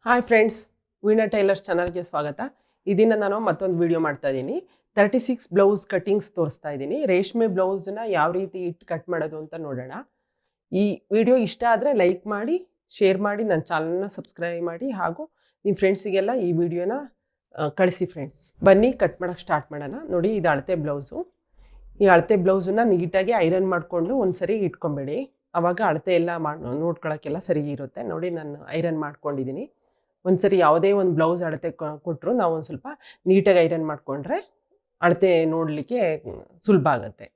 Hi friends, Veena tailors ಚಾನಲ್ಗೆ ಸ್ವಾಗತ. ಇದನ್ನ ನಾನು ಮತ್ತೊಂದು ವಿಡಿಯೋ ಮಾಡ್ತಾ ಇದ್ದೀನಿ. 36 ಬ್ಲೌಸ್ ಕಟ್ಟಿಂಗ್ಸ್ ತೋರಿಸ್ತಾ ಇದ್ದೀನಿ. ರೇಷ್ಮೆ ಬ್ಲೌಸ್ನ ಯಾವ ರೀತಿ ಇಟ್ಟು ಕಟ್ ಮಾಡೋದು ಅಂತ ನೋಡೋಣ. ಈ ವಿಡಿಯೋ ಇಷ್ಟ ಆದರೆ ಲೈಕ್ ಮಾಡಿ, ಶೇರ್ ಮಾಡಿ, ನನ್ನ ಚಾನಲ್ನ ಸಬ್ಸ್ಕ್ರೈಬ್ ಮಾಡಿ, ಹಾಗೂ ನಿಮ್ಮ ಫ್ರೆಂಡ್ಸಿಗೆಲ್ಲ ಈ ವಿಡಿಯೋನ ಕಳಿಸಿ ಫ್ರೆಂಡ್ಸ್. ಬನ್ನಿ ಕಟ್ ಮಾಡೋಕ್ಕೆ ಸ್ಟಾರ್ಟ್ ಮಾಡೋಣ. ನೋಡಿ, ಇದು ಅಳತೆ ಬ್ಲೌಸು. ಈ ಅಳತೆ ಬ್ಲೌಸನ್ನ ನೀಟಾಗಿ ಐರನ್ ಮಾಡಿಕೊಂಡು ಒಂದು ಸರಿ ಇಟ್ಕೊಂಬೇಡಿ. ಆವಾಗ ಅಳತೆ ಎಲ್ಲ ನೋಡ್ಕೊಳ್ಳೋಕ್ಕೆಲ್ಲ ಸರಿ ಇರುತ್ತೆ. ನೋಡಿ, ನಾನು ಐರನ್ ಮಾಡ್ಕೊಂಡಿದ್ದೀನಿ. ಒಂದು ಸರಿ ಯಾವುದೇ ಒಂದು ಬ್ಲೌಸ್ ಅಳತೆ ಕೊಟ್ಟರು ನಾವು ಒಂದು ಸ್ವಲ್ಪ ನೀಟಾಗಿ ಐರನ್ ಮಾಡಿಕೊಂಡ್ರೆ ಅಳತೆ ನೋಡಲಿಕ್ಕೆ ಸುಲಭ ಆಗುತ್ತೆ.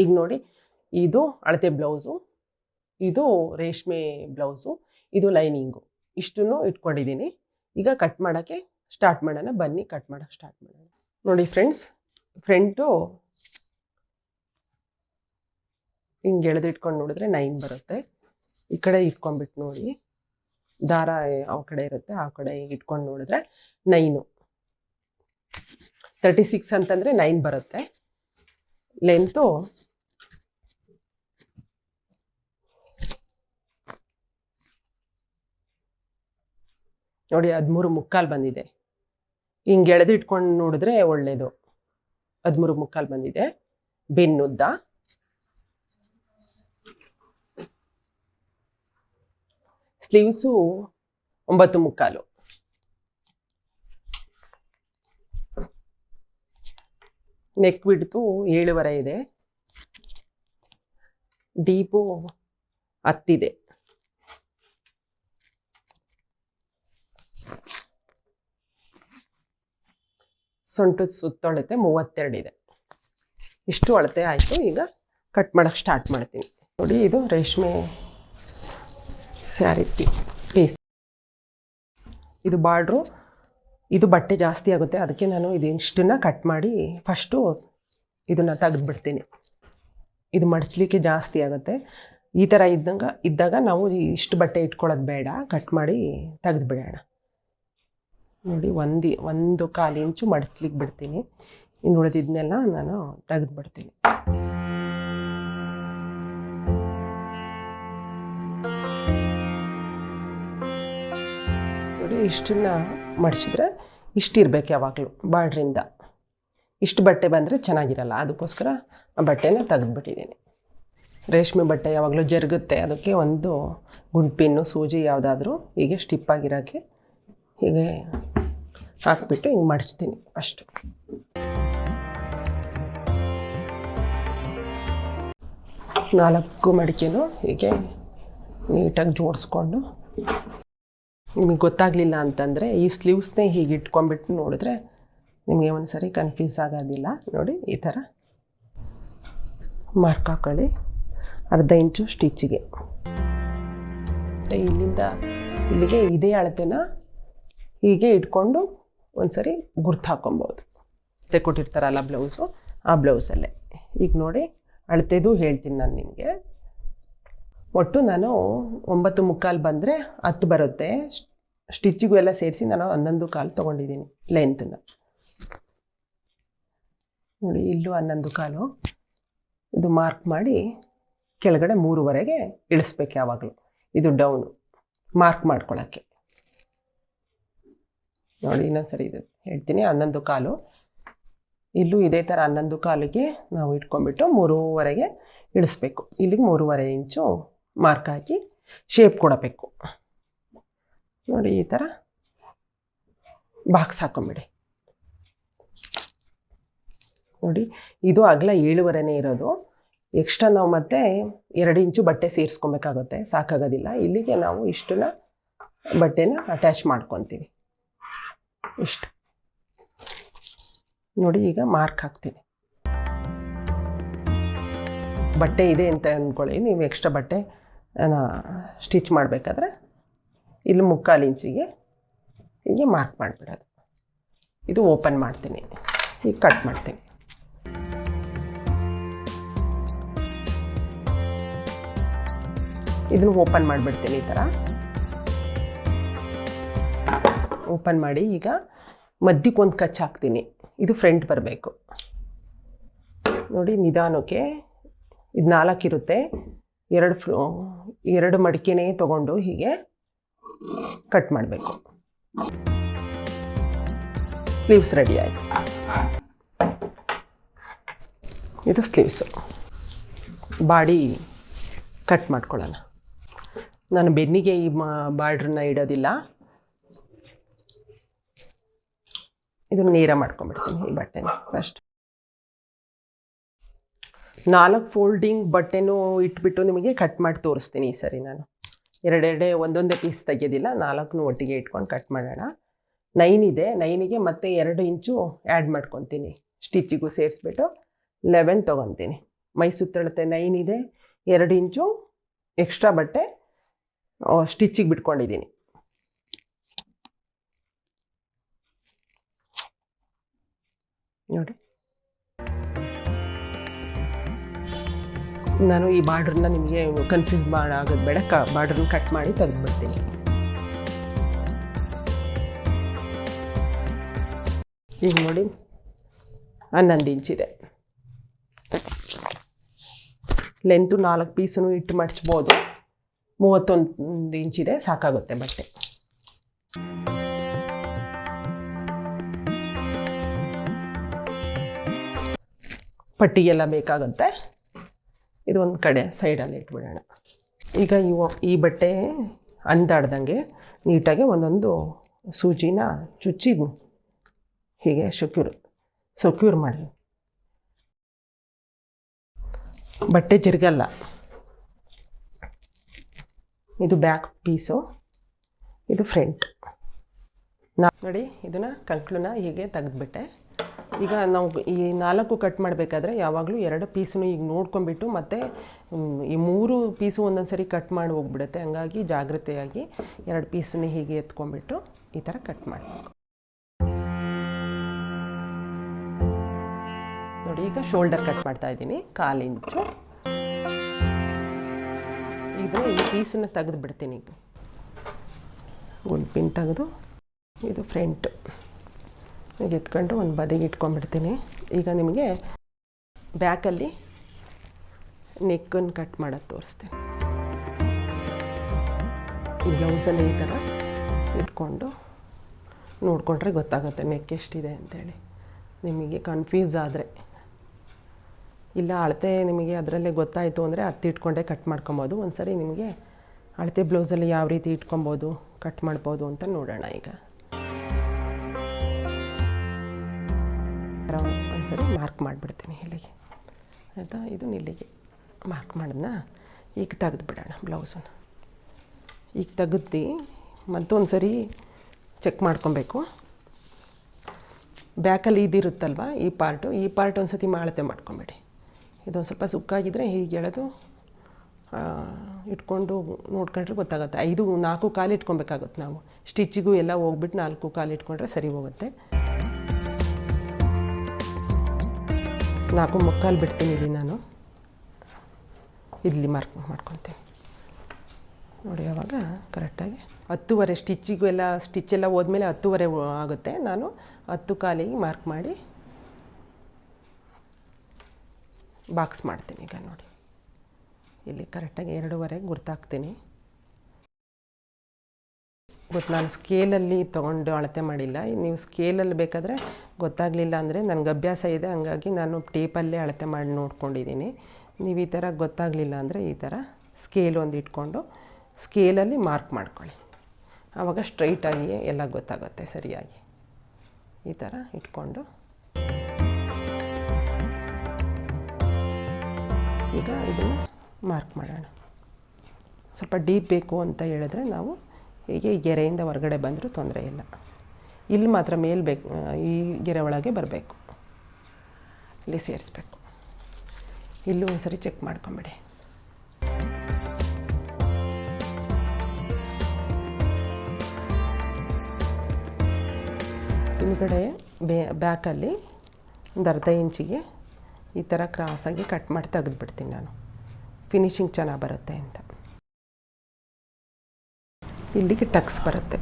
ಈಗ ನೋಡಿ, ಇದು ಅಳತೆ ಬ್ಲೌಸು, ಇದು ರೇಷ್ಮೆ ಬ್ಲೌಸು, ಇದು ಲೈನಿಂಗು, ಇಷ್ಟನ್ನು ಇಟ್ಕೊಂಡಿದ್ದೀನಿ. ಈಗ ಕಟ್ ಮಾಡೋಕ್ಕೆ ಸ್ಟಾರ್ಟ್ ಮಾಡೋಣ. ಬನ್ನಿ ಕಟ್ ಮಾಡೋಕ್ಕೆ ಸ್ಟಾರ್ಟ್ ಮಾಡೋಣ. ನೋಡಿ ಫ್ರೆಂಡ್ಸ್, ಫ್ರಂಟು ಹಿಂಗೆ ಎಳೆದಿಟ್ಕೊಂಡು ನೋಡಿದ್ರೆ 9 ಬರುತ್ತೆ. ಈ ಕಡೆ ಇಟ್ಕೊಂಡ್ಬಿಟ್ಟು ನೋಡಿ, ದಾರ ಯಾವ ಕಡೆ ಇರುತ್ತೆ ಆ ಕಡೆ ಇಟ್ಕೊಂಡು ನೋಡಿದ್ರೆ 9. 36 ಅಂತಂದರೆ 9 ಬರುತ್ತೆ. ಲೆಂತು ನೋಡಿ 13.75 ಬಂದಿದೆ. ಹಿಂಗೆ ಎಳೆದಿಟ್ಕೊಂಡು ನೋಡಿದ್ರೆ ಒಳ್ಳೆಯದು. 13.75 ಬಂದಿದೆ. ಬೆನ್ನುದ್ದ ಸ್ಲೀವ್ಸು 9.75. ನೆಕ್ ಬಿಡ್ತು 7.5 ಇದೆ. ಡೀಪು 10 ಇದೆ. ಸೊಂಟದ ಸುತ್ತಳತೆ 32 ಇದೆ. ಇಷ್ಟು ಅಳತೆ ಆಯಿತು. ಈಗ ಕಟ್ ಮಾಡೋಕ್ಕೆ ಸ್ಟಾರ್ಟ್ ಮಾಡ್ತೀನಿ. ನೋಡಿ, ಇದು ರೇಷ್ಮೆ ಸ್ಯಾರಿ ಪೀಸ್. ಇದು ಬಾರ್ಡ್ರು, ಇದು ಬಟ್ಟೆ ಜಾಸ್ತಿ ಆಗುತ್ತೆ, ಅದಕ್ಕೆ ನಾನು ಇದಿಷ್ಟನ್ನು ಕಟ್ ಮಾಡಿ ಫಸ್ಟು ಇದನ್ನು ತೆಗೆದುಬಿಡ್ತೀನಿ. ಇದು ಮಡಚಲಿಕ್ಕೆ ಜಾಸ್ತಿ ಆಗುತ್ತೆ. ಈ ಥರ ಇದ್ದಾಗ ನಾವು ಇಷ್ಟು ಬಟ್ಟೆ ಇಟ್ಕೊಳ್ಳೋದು ಬೇಡ, ಕಟ್ ಮಾಡಿ ತೆಗೆದುಬಿಡೋಣ. ನೋಡಿ, 1.25 ಇಂಚು ಮಡಚಲಿಕ್ಕೆ ಬಿಡ್ತೀನಿ. ಇನ್ನು ಉಳಿದಿದ್ದನ್ನೆಲ್ಲ ನಾನು ತೆಗೆದುಬಿಡ್ತೀನಿ. ಇಷ್ಟನ್ನ ಮಡಿಸಿದ್ರೆ ಇಷ್ಟಿರ್ಬೇಕು ಯಾವಾಗಲೂ ಬಾರ್ಡ್ರಿಂದ. ಇಷ್ಟು ಬಟ್ಟೆ ಬಂದರೆ ಚೆನ್ನಾಗಿರಲ್ಲ, ಅದಕ್ಕೋಸ್ಕರ ಆ ಬಟ್ಟೆನ ತೆಗೆದುಬಿಟ್ಟಿದ್ದೀನಿ. ರೇಷ್ಮೆ ಬಟ್ಟೆ ಯಾವಾಗಲೂ ಜರುಗುತ್ತೆ, ಅದಕ್ಕೆ ಒಂದು ಗುಂಡ್ಪಿನ್ನು ಸೂಜಿ ಯಾವುದಾದ್ರೂ ಹೀಗೆ ಸ್ಟಿಪ್ಪಾಗಿರೋಕ್ಕೆ ಹೀಗೆ ಹಾಕ್ಬಿಟ್ಟು ಹಿಂಗೆ ಮಡಿಸ್ತೀನಿ. ಫಸ್ಟು 4 ಮಡಿಕೆನೂ ಹೀಗೆ ನೀಟಾಗಿ ಜೋಡಿಸ್ಕೊಂಡು, ನಿಮಗೆ ಗೊತ್ತಾಗಲಿಲ್ಲ ಅಂತಂದರೆ ಈ ಸ್ಲೀವ್ಸ್ನೇ ಹೀಗೆ ಇಟ್ಕೊಂಡ್ಬಿಟ್ಟು ನೋಡಿದ್ರೆ ನಿಮಗೆ ಒಂದು ಸರಿ ಕನ್ಫ್ಯೂಸ್ ಆಗೋದಿಲ್ಲ. ನೋಡಿ, ಈ ಥರ ಮಾರ್ಕ್ ಹಾಕೊಳ್ಳಿ. 1/2 ಇಂಚು ಸ್ಟಿಚ್ಚಿಗೆ. ಇಲ್ಲಿಂದ ಇಲ್ಲಿಗೆ ಇದೇ ಅಳತೆನ ಹೀಗೆ ಇಟ್ಕೊಂಡು ಒಂದು ಸರಿ ಗುರ್ತು ಹಾಕೊಬೋದು. ಕೊಟ್ಟಿರ್ತಾರಲ್ಲ ಬ್ಲೌಸು, ಆ ಬ್ಲೌಸಲ್ಲೇ. ಈಗ ನೋಡಿ, ಅಳತೆದು ಹೇಳ್ತೀನಿ ನಾನು ನಿಮಗೆ. ಒಟ್ಟು ನಾನು 9.75 ಬಂದರೆ 10 ಬರುತ್ತೆ. ಸ್ಟಿಚ್ಚಿಗೂ ಎಲ್ಲ ಸೇರಿಸಿ ನಾನು 11.25 ತೊಗೊಂಡಿದ್ದೀನಿ ಲೆಂತನ್ನು. ನೋಡಿ, ಇಲ್ಲೂ 11.25. ಇದು ಮಾರ್ಕ್ ಮಾಡಿ ಕೆಳಗಡೆ 3ವರೆಗೆ ಇಳಿಸ್ಬೇಕು ಯಾವಾಗಲೂ. ಇದು ಡೌನು ಮಾರ್ಕ್ ಮಾಡ್ಕೊಳ್ಳೋಕ್ಕೆ. ನೋಡಿ, ಇನ್ನೊಂದು ಸರಿ ಇದು ಹೇಳ್ತೀನಿ. 11.25. ಇಲ್ಲೂ ಇದೇ ಥರ 11.25ಗೆ ನಾವು ಇಟ್ಕೊಂಡ್ಬಿಟ್ಟು 3ವರೆಗೆ ಇಳಿಸ್ಬೇಕು. ಇಲ್ಲಿಗೆ 3.5 ಇಂಚು ಮಾರ್ಕ್ ಹಾಕಿ ಶೇಪ್ ಕೊಡಬೇಕು. ನೋಡಿ, ಈ ಥರ ಬಾಕ್ಸ್ ಹಾಕೊಂಬಿಡಿ. ನೋಡಿ, ಇದು ಅಗಲ 7.5 ಇರೋದು. ಎಕ್ಸ್ಟ್ರಾ ನಾವು ಮತ್ತೆ 2 ಇಂಚು ಬಟ್ಟೆ ಸೇರಿಸ್ಕೊಬೇಕಾಗುತ್ತೆ, ಸಾಕಾಗೋದಿಲ್ಲ. ಇಲ್ಲಿಗೆ ನಾವು ಇಷ್ಟನ್ನ ಬಟ್ಟೆನ ಅಟ್ಯಾಚ್ ಮಾಡ್ಕೊತೀವಿ. ಇಷ್ಟು ನೋಡಿ, ಈಗ ಮಾರ್ಕ್ ಹಾಕ್ತೀನಿ. ಬಟ್ಟೆ ಇದೆ ಅಂತ ಅಂದ್ಕೊಳ್ಳಿ. ನೀವು ಎಕ್ಸ್ಟ್ರಾ ಬಟ್ಟೆ ಸ್ಟಿಚ್ ಮಾಡಬೇಕಾದ್ರೆ ಇಲ್ಲಿ 3/4 ಇಂಚಿಗೆ ಹೀಗೆ ಮಾರ್ಕ್ ಮಾಡಿಬಿಡೋದು. ಇದು ಓಪನ್ ಮಾಡ್ತೀನಿ, ಈಗ ಕಟ್ ಮಾಡ್ತೀನಿ. ಇದನ್ನು ಓಪನ್ ಮಾಡಿಬಿಡ್ತೀನಿ. ಈ ಥರ ಓಪನ್ ಮಾಡಿ ಈಗ ಮಧ್ಯಕ್ಕೊಂದು ಕಚ್ ಹಾಕ್ತೀನಿ. ಇದು ಫ್ರಂಟ್ ಬರಬೇಕು. ನೋಡಿ, ನಿಧಾನಕ್ಕೆ ಇದು 4 ಇರುತ್ತೆ. 2 ಮಡಿಕೆನೇ ತೊಗೊಂಡು ಹೀಗೆ ಕಟ್ ಮಾಡಬೇಕು. ಸ್ಲೀವ್ಸ್ ರೆಡಿ ಆಯಿತು. ಇದು ಸ್ಲೀವ್ಸು. ಬಾಡಿ ಕಟ್ ಮಾಡ್ಕೊಳ್ಳೋಣ. ನಾನು ಬೆನ್ನಿಗೆ ಈ ಬಾರ್ಡ್ರನ್ನ ಇಡೋದಿಲ್ಲ, ಇದನ್ನು ನೇರ ಮಾಡ್ಕೊಂಡ್ಬಿಡ್ತೀನಿ ಈ ಬಟ್ಟೆನ. ಫಸ್ಟ್ 4 ಫೋಲ್ಡಿಂಗ್ ಬಟ್ಟೆನೂ ಇಟ್ಬಿಟ್ಟು ನಿಮಗೆ ಕಟ್ ಮಾಡಿ ತೋರಿಸ್ತೀನಿ ಈ ಸರಿ. ನಾನು ಎರಡೆರಡೆ ಒಂದೊಂದೇ ಪೀಸ್ ತೆಗೆಯೋದಿಲ್ಲ, 4 ಒಟ್ಟಿಗೆ ಇಟ್ಕೊಂಡು ಕಟ್ ಮಾಡೋಣ. 9 ಇದೆ, 9ಗೆ ಮತ್ತೆ 2 ಇಂಚು ಆ್ಯಡ್ ಮಾಡ್ಕೊತೀನಿ, ಸ್ಟಿಚ್ಚಿಗೂ ಸೇರಿಸ್ಬಿಟ್ಟು 11 ತೊಗೊತೀನಿ. ಮೈ ಸುತ್ತಳತೆ 9 ಇದೆ, 2 ಇಂಚು ಎಕ್ಸ್ಟ್ರಾ ಬಟ್ಟೆ ಸ್ಟಿಚ್ಚಿಗೆ ಬಿಟ್ಕೊಂಡಿದ್ದೀನಿ. ನೋಡಿ, ನಾನು ಈ ಬಾರ್ಡ್ರನ್ನ ನಿಮಗೆ ಕನ್ಫ್ಯೂಸ್ ಆಗೋದು ಬೇಡ, ಬಾರ್ಡ್ರನ್ನ ಕಟ್ ಮಾಡಿ ತೆಗೆದುಬಿಡ್ತೀನಿ. ಈಗ ನೋಡಿ 11 ಇಂಚಿದೆ. ಲೆಂತು 4 ಪೀಸನ್ನು ಇಟ್ಟು ಮಡ್ಚ್ಬೋದು. 31 ಇಂಚಿದೆ, ಸಾಕಾಗುತ್ತೆ ಬಟ್ಟೆ. ಪಟ್ಟಿಗೆಲ್ಲ ಬೇಕಾಗುತ್ತೆ. ಇದು ಒಂದು ಕಡೆ ಸೈಡಲ್ಲಿ ಇಟ್ಬಿಡೋಣ. ಈಗ ಈ ಬಟ್ಟೆ ಅಂದಾಡ್ದಂಗೆ ನೀಟಾಗಿ ಒಂದೊಂದು ಸೂಜಿನ ಚುಚ್ಚಿ ಹೀಗೆ ಸೆಕ್ಯೂರ್ ಮಾಡಿ. ಬಟ್ಟೆ ಜರುಗಲ್ಲ. ಇದು ಬ್ಯಾಕ್ ಪೀಸು, ಇದು ಫ್ರಂಟ್. ನೋಡಿ, ಇದನ್ನು ಕಂಕ್ಳನ್ನ ಹೀಗೆ ತೆಗೆದುಬಿಟ್ಟೆ. ಈಗ ನಾವು ಈ 4 ಕಟ್ ಮಾಡಬೇಕಾದ್ರೆ ಯಾವಾಗಲೂ 2 ಪೀಸನ್ನು ಈಗ ನೋಡ್ಕೊಂಬಿಟ್ಟು ಮತ್ತು ಈ 3 ಪೀಸು ಒಂದೊಂದು ಸರಿ ಕಟ್ ಮಾಡಿ ಹೋಗ್ಬಿಡುತ್ತೆ. ಹಂಗಾಗಿ ಜಾಗ್ರತೆಯಾಗಿ 2 ಪೀಸನ್ನು ಹೀಗೆ ಎತ್ಕೊಂಡ್ಬಿಟ್ಟು ಈ ಥರ ಕಟ್ ಮಾಡಬೇಕು. ನೋಡಿ, ಈಗ ಶೋಲ್ಡರ್ ಕಟ್ ಮಾಡ್ತಾ ಇದ್ದೀನಿ, 1/4 ಇಂಚು. ಇದು ಈ ಪೀಸನ್ನು ತೆಗೆದು ಬಿಡ್ತೀನಿ. ಈಗ ಒಂದು ಪಿನ್ ತೆಗೆದು ಇದು ಫ್ರಂಟ್ ಈಗ ಎತ್ಕೊಂಡು ಒಂದು ಬದಿಗೆ ಇಟ್ಕೊಂಡ್ಬಿಡ್ತೀನಿ. ಈಗ ನಿಮಗೆ ಬ್ಯಾಕಲ್ಲಿ ನೆಕ್ಕನ್ನು ಕಟ್ ಮಾಡೋದು ತೋರಿಸ್ತೀನಿ. ಈ ಬ್ಲೌಸಲ್ಲಿ ಈ ಥರ ಇಟ್ಕೊಂಡು ನೋಡಿಕೊಂಡ್ರೆ ಗೊತ್ತಾಗುತ್ತೆ ನೆಕ್ ಎಷ್ಟಿದೆ ಅಂತೇಳಿ. ನಿಮಗೆ ಕನ್ಫ್ಯೂಸ್ ಆದರೆ, ಇಲ್ಲ ಅಳತೆ ನಿಮಗೆ ಅದರಲ್ಲೇ ಗೊತ್ತಾಯಿತು ಅಂದರೆ ಇಟ್ಕೊಂಡೇ ಕಟ್ ಮಾಡ್ಕೊಬೋದು. ಒಂದು ಸರಿ ನಿಮಗೆ ಅಳತೆ ಬ್ಲೌಸಲ್ಲಿ ಯಾವ ರೀತಿ ಇಟ್ಕೊಬೋದು, ಕಟ್ ಮಾಡ್ಬೋದು ಅಂತ ನೋಡೋಣ. ಈಗ ಒಂದ್ಸರಿ ಮಾರ್ಕ್ ಮಾಡಿಬಿಡ್ತೀನಿ ಇಲ್ಲಿಗೆ, ಆಯಿತಾ? ಇದು ಇಲ್ಲಿಗೆ ಮಾರ್ಕ್ ಮಾಡಿದ್ನ ಈಗ ತೆಗೆದುಬಿಡೋಣ ಬ್ಲೌಸನ್ನು. ಈಗ ತೆಗೆದು ಮತ್ತೊಂದು ಸರಿ ಚೆಕ್ ಮಾಡ್ಕೊಬೇಕು. ಬ್ಯಾಕಲ್ಲಿ ಇದಿರುತ್ತಲ್ವ ಈ ಪಾರ್ಟ್ ಒಂದು ಸತಿ ಅಳತೆ ಮಾಡ್ಕೊಬೇಡಿ. ಇದೊಂದು ಸ್ವಲ್ಪ ಸುಕ್ಕಾಗಿದ್ದರೆ ಹೀಗೆ ಎಳೆದು ಇಟ್ಕೊಂಡು ನೋಡ್ಕೊಂಡ್ರೆ ಗೊತ್ತಾಗುತ್ತೆ. 4 ಕಾಲು ಇಟ್ಕೊಬೇಕಾಗುತ್ತೆ. ನಾವು ಸ್ಟಿಚ್ಚಿಗೂ ಎಲ್ಲ ಹೋಗ್ಬಿಟ್ಟು 4 ಕಾಲು ಇಟ್ಕೊಂಡ್ರೆ ಸರಿ ಹೋಗುತ್ತೆ. 4 ಮುಕ್ಕಾಲು ಬಿಡ್ತೀನಿ ಇಲ್ಲಿ ನಾನು. ಇಲ್ಲಿ ಮಾರ್ಕ್ ಮಾಡ್ಕೊತೀನಿ ನೋಡಿ. ಆವಾಗ ಕರೆಕ್ಟಾಗಿ 10:15 ಸ್ಟಿಚ್ಚಿಗೂ ಎಲ್ಲ ಸ್ಟಿಚ್ಚೆಲ್ಲ ಹೋದ್ಮೇಲೆ 10:15 ಆಗುತ್ತೆ. ನಾನು 10 ಕಾಲಿಗೆ ಮಾರ್ಕ್ ಮಾಡಿ ಬಾಕ್ಸ್ ಮಾಡ್ತೀನಿ. ಈಗ ನೋಡಿ, ಇಲ್ಲಿ ಕರೆಕ್ಟಾಗಿ 2:15 ಗುರ್ತಾಕ್ತೀನಿ. ನಾನು ಸ್ಕೇಲಲ್ಲಿ ತೊಗೊಂಡು ಅಳತೆ ಮಾಡಿಲ್ಲ. ನೀವು ಸ್ಕೇಲಲ್ಲಿ ಬೇಕಾದರೆ ಗೊತ್ತಾಗಲಿಲ್ಲ ಅಂದರೆ ನನಗೆ ಅಭ್ಯಾಸ ಇದೆ, ಹಂಗಾಗಿ ನಾನು ಟೇಪಲ್ಲೇ ಅಳತೆ ಮಾಡಿ ನೋಡ್ಕೊಂಡಿದ್ದೀನಿ. ನೀವು ಈ ಥರ ಗೊತ್ತಾಗಲಿಲ್ಲ ಅಂದರೆ ಈ ಥರ ಸ್ಕೇಲ್ ಒಂದು ಇಟ್ಕೊಂಡು ಸ್ಕೇಲಲ್ಲಿ ಮಾರ್ಕ್ ಮಾಡ್ಕೊಳ್ಳಿ. ಆವಾಗ ಸ್ಟ್ರೈಟಾಗಿಯೇ ಎಲ್ಲ ಗೊತ್ತಾಗುತ್ತೆ ಸರಿಯಾಗಿ. ಈ ಥರ ಇಟ್ಕೊಂಡು ಈಗ ಇದನ್ನು ಮಾರ್ಕ್ ಮಾಡೋಣ. ಸ್ವಲ್ಪ ಡೀಪ್ ಬೇಕು ಅಂತ ಹೇಳಿದ್ರೆ ನಾವು ಹೀಗೆ ಗೆರೆಯಿಂದ ಹೊರಗಡೆ ಬಂದರೂ ತೊಂದರೆ ಇಲ್ಲ. ಇಲ್ಲಿ ಮಾತ್ರ ಮೇಲೆ ಬೇಕು, ಈ ಗೆರೆ ಒಳಗೆ ಬರಬೇಕು, ಇಲ್ಲಿ ಸೇರಿಸ್ಬೇಕು. ಇಲ್ಲೂ ಒಂದು ಸರಿ ಚೆಕ್ ಮಾಡ್ಕೊಂಬಿಡಿ. ಹಿಂದ್ಗಡೆ ಬ್ಯಾಕಲ್ಲಿ ಒಂದು ಅರ್ಧ ಇಂಚಿಗೆ ಈ ಥರ ಕ್ರಾಸಾಗಿ ಕಟ್ ಮಾಡಿ ತೆಗೆದುಬಿಡ್ತೀನಿ ನಾನು, ಫಿನಿಶಿಂಗ್ ಚೆನ್ನಾಗಿ ಬರುತ್ತೆ ಅಂತ. ಇಲ್ಲಿಗೆ ಟಕ್ಸ್ ಬರುತ್ತೆ.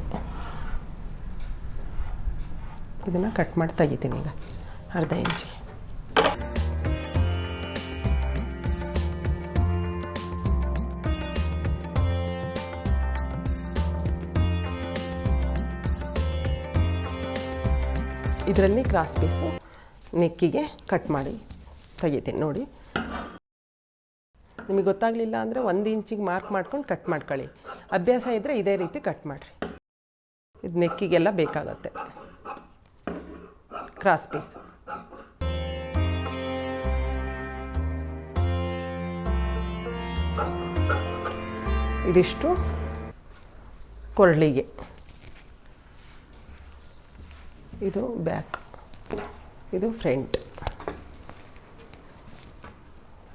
ಇದನ್ನು ಕಟ್ ಮಾಡಿ ತೆಗಿತೀನಿ ಈಗ ಅರ್ಧ ಇಂಚಿಗೆ. ಇದರಲ್ಲಿ ಕ್ರಾಸ್ ಪೀಸು ನೆಕ್ಕಿಗೆ ಕಟ್ ಮಾಡಿ ತೆಗಿತೀನಿ ನೋಡಿ. ನಿಮಗೆ ಗೊತ್ತಾಗಲಿಲ್ಲ ಅಂದರೆ 1 ಇಂಚಿಗೆ ಮಾರ್ಕ್ ಮಾಡ್ಕೊಂಡು ಕಟ್ ಮಾಡ್ಕೊಳ್ಳಿ. ಅಭ್ಯಾಸ ಇದ್ದರೆ ಇದೇ ರೀತಿ ಕಟ್ ಮಾಡಿರಿ. ಇದು ನೆಕ್ಕಿಗೆಲ್ಲ ಬೇಕಾಗತ್ತೆ ಕ್ರಾಸ್ ಪೀಸು. ಇದಿಷ್ಟು ಕೊರಳಿಗೆ, ಇದು ಬ್ಯಾಕ್, ಇದು ಫ್ರಂಟ್,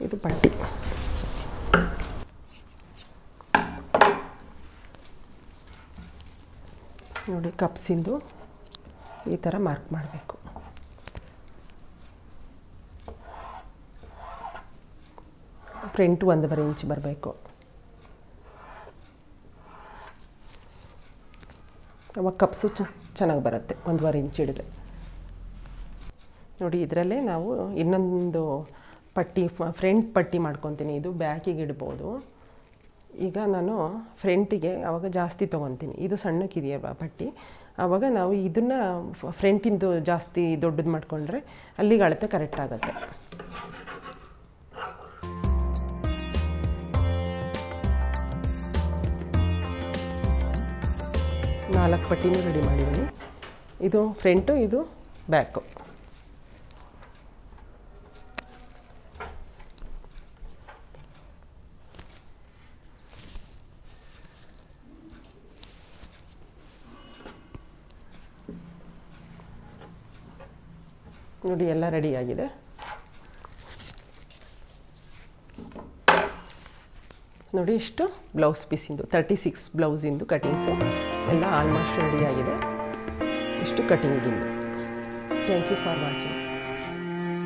ಇದು ಪಟ್ಟಿ. ನೋಡಿ ಕಪ್ಸಿಂದು ಈ ಥರ ಮಾರ್ಕ್ ಮಾಡಬೇಕು. ಫ್ರಂಟ್ 1.5 ಇಂಚ್ ಬರಬೇಕು. ಅವಾಗ ಕಪ್ಸು ಚೆನ್ನಾಗಿ ಬರುತ್ತೆ 1.5 ಇಂಚ್ ಹಿಡಿದ್ರೆ. ನೋಡಿ ಇದರಲ್ಲೇ ನಾವು ಇನ್ನೊಂದು ಪಟ್ಟಿ, ಫ್ರಂಟ್ ಪಟ್ಟಿ ಮಾಡ್ಕೊತೀನಿ. ಇದು ಬ್ಯಾಕಿಗೆ ಇಡ್ಬೋದು. ಈಗ ನಾನು ಫ್ರಂಟಿಗೆ ಆವಾಗ ಜಾಸ್ತಿ ತೊಗೊತೀನಿ. ಇದು ಸಣ್ಣಕ್ಕಿದೆಯಲ್ಲ ಪಟ್ಟಿ, ಆವಾಗ ನಾವು ಇದನ್ನು ಫ್ರಂಟಿಂದು ಜಾಸ್ತಿ ದೊಡ್ಡದು ಮಾಡಿಕೊಂಡ್ರೆ ಅಲ್ಲಿಗೆ ಅಳತೆ ಕರೆಕ್ಟ್ ಆಗುತ್ತೆ. ನಾಲ್ಕು ಪಟ್ಟಿನೂ ರೆಡಿ ಮಾಡಿದ್ದೀನಿ. ಇದು ಫ್ರಂಟು, ಇದು ಬ್ಯಾಕು. ನೋಡಿ ಎಲ್ಲ ರೆಡಿಯಾಗಿದೆ. ನೋಡಿ ಇಷ್ಟು ಬ್ಲೌಸ್ ಪೀಸಿಂದು 36 ಬ್ಲೌಸಿಂದು ಕಟಿಂಗ್ಸು ಎಲ್ಲ ಆಲ್ಮೋಸ್ಟ್ ರೆಡಿಯಾಗಿದೆ. ಇಷ್ಟು ಕಟಿಂಗಿಂದು. Thank you for watching.